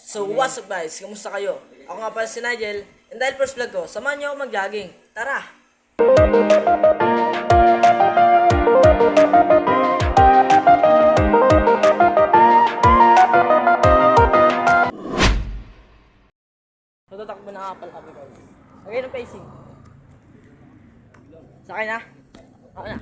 So what's up guys? Kamusta kayo? Ako nga pala si Nigel. And dahil first vlog ko, samahan niyo ako mag-jogging. Tara! Tatakbo na nga pala kami guys. Lagay ng pacing. Sakay na? Ako na.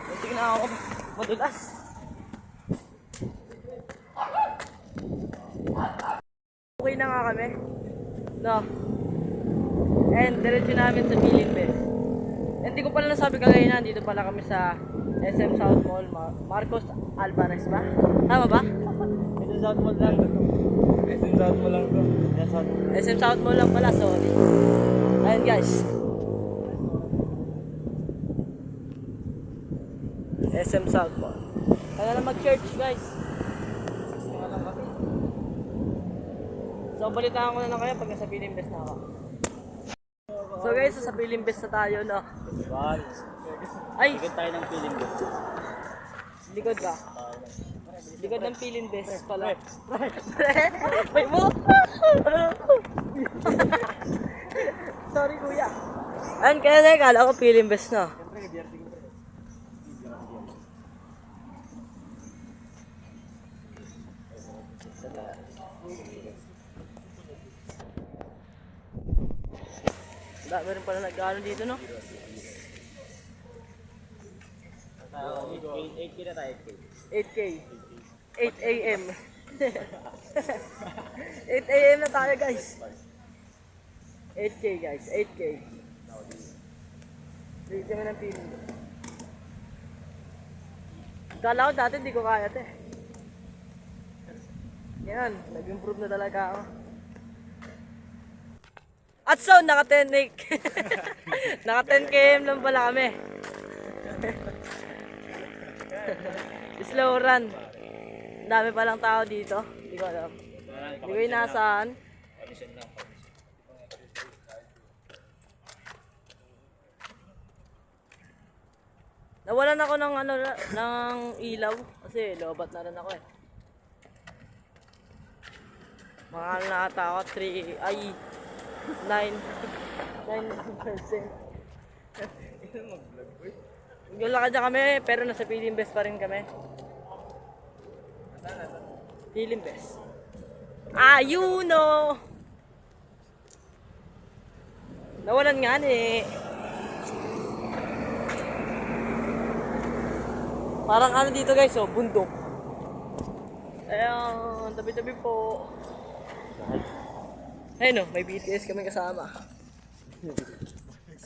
Muntik na ako madulas. Okay na nga kami. No. And diretso namin sa Philippine Best. Hindi ko pala nasabi kagaya na, dito pala kami sa SM South Mall, Marcos Alvarez ba? Tama ba? SM South Mall lang. SM South Mall lang to. SM South Mall lang pala, sorry. Ayun guys. SM South Mall. Kaya na mag-church guys. So balitaan ko na lang kayo pag nasa Philippine Best na ako. So guys, sa Philippine Best na tayo no. Ay! Likod tayo ng feeling ko. Likod ba? Likod ng Philippine Best pala. May mo! Sorry kuya. Ayun, kaya kala ko Philippine Best na. Meron pala nag-ano dito, no? 8K na tayo, 8K. 8 a.m. 8 a.m. na tayo, guys. 8K, guys. 8K. Dito kami ng piling. Kala ko dati hindi ko kaya, te. Yan. Nag-improve na talaga ako. At so, naka 10 naka 10 km lang pala kami. Slow run. Ang dami palang tao dito. Hindi ko alam. Hindi ko inaasahan. Nawalan ako ng ano ng ilaw kasi lobat na rin ako eh. Mga nakata ako 3 ay 9%. Gulakad na kami, pero nasa Philippine Best pa rin kami. Philippine Best. Ayun o! Nawalan nga eh. Parang ano dito guys, oh, bundok. Ayan, tabi-tabi po. Ayun o, may BTS kami kasama.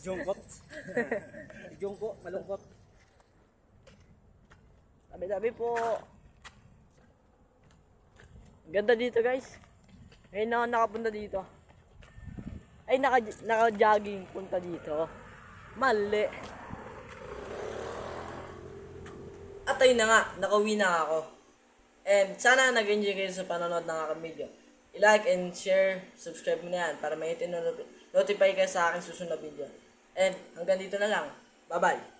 Jungkot. Jungko, malungkot. Tabi-tabi po. Ganda dito guys. Ngayon na ako nakapunta dito. Ay, naka-jogging punta dito. Mali. At ayun na nga, nakauwi na ako. And sana nag-enjoy kayo sa panonood ng aking video. I-like and share, subscribe mo na yan para may notify kayo sa aking susunod na video. And hanggang dito na lang. Bye-bye!